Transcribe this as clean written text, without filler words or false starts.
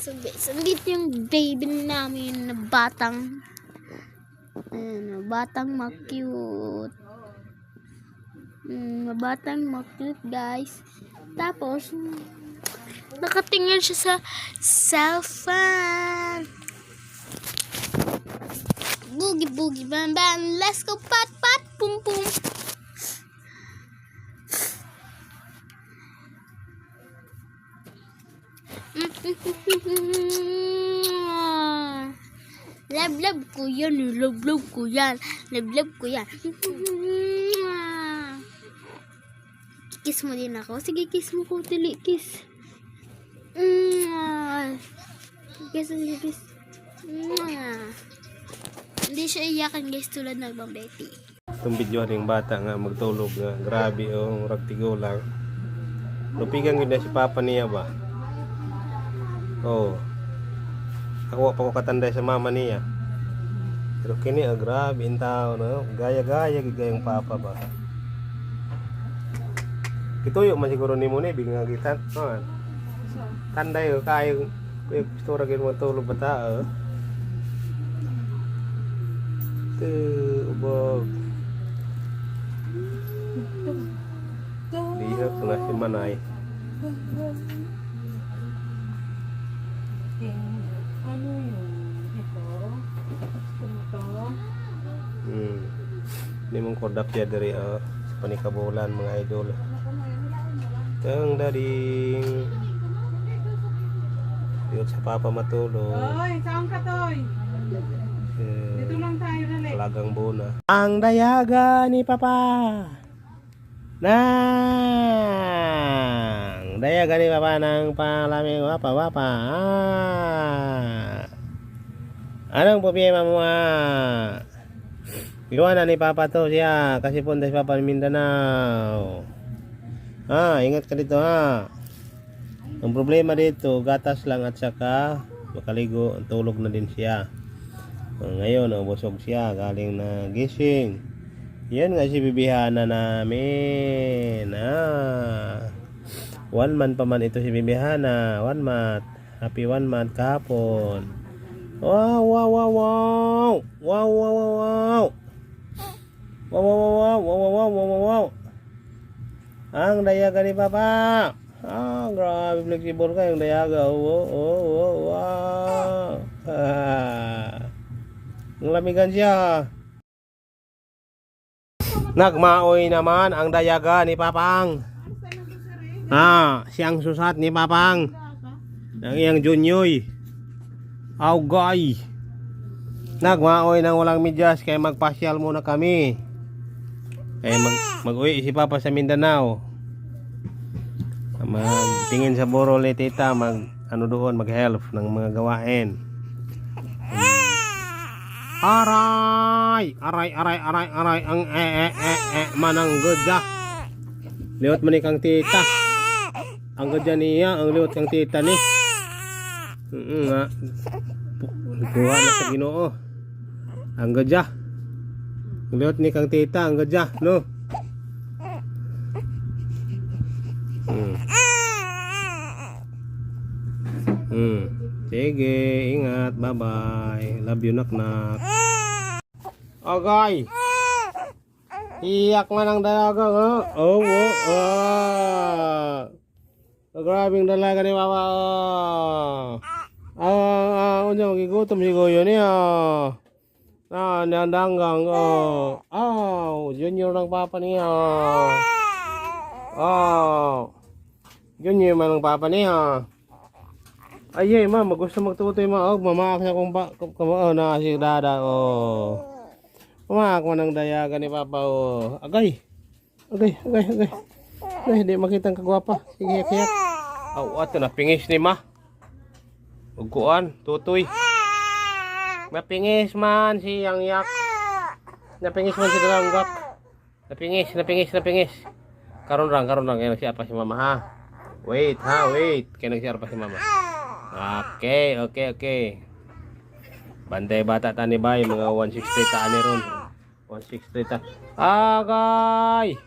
So guys, andito yung baby namin na batang ma-cute. Batang ma-cute guys. Tapos, nakatingin siya sa cellphone. Boogie boogie bam bam, let's go pat pat pum pum. Love ko yan, love ko yan, love ko yan. Kiss mo din ako. Sige, kiss mo ko, tili, kiss. Kiss. Hindi siya iyakan guys, tulad ng ibang Betty. Itong video ng bata nga magtulog nga. Grabe yung ragtigo lang. Lupigan yun na si papa niya ba? Oh. Ako pa ko katanday sa mama niya. Pero kini grabe yung tao no? Gaya-gaya gigayang papa ba? Kituyo man siguro ni mo ni bigla kita. No. Tanday ko kayo gusto ra gyud matulog ba ta? Ubog. Lihat na si Manay. Ano yun? Ito? Ini mong kordap siya dari sa panikabulan mga idol. Tang daring. Diyot sa papa matulog. Oy, saan ka toy? Dito lang tayo dali. Talagang buna. Ang dayaga ni papa. Nang dayaga ni papa ng palaming wapa. Anong problema mo iwanan ni papa to siya kasi punta si papa ng Mindanao. Ingat ka dito ha. Ang problema dito, gatas lang at saka makaligo, tulog na din siya. Ngayon, busog siya, galing na gising. Yan nga si bibihana namin. 1 month pa man ito si bibihana. 1 month. Happy 1 month kahapon. Wow. Ang dayaga ni papa. Grabe flexible ka yung dayaga. Wow. Ang lamigan siya. Nagmaoy naman ang dayaga ni papang. Siyang susat ni papang. Ang iyang junyoy. Augay. Nagmaoy nang walang medyas kaya magpasyal muna kami. Kaya mag-uwi si papa sa Mindanao. Magtingin sa burol ni tita, mag-help ng mga gawain. Aray ang manang gudya. Liwat man kang tita. Ang gudya niya, ang liwat kang tita ni. Nga. Kuha na sa Ginoo. Ang gudya. Ang liwat ni kang tita, ang gudya, no? Sige, ingat, bye-bye. Love you, nak-nak. Okay. Iyak man ang dalaga, grabing dalaga ni papa, unyo, gigutom si Goyo niya. Nandanggang, junior ng papa niya. Junior man ang papa niya. Ay, mama, gusto magtutoy ma. Mamaak siya kung na si dada. Mamaak man ang dayaga ni papa. Agay, hindi makitang kagwapa. Sige, kiyak. Ato na pingis ni ma. Ugkuan, tutoy. Napingis man si yang yak. Napingis man si dalanggak. Napingis. Karon rang kaya nagsiapa si mama ha. Wait. Kaya nagsiapa si mama. Okay. Bantay bata tani bay mga 160 ta ani ron. 160 ta. Agay.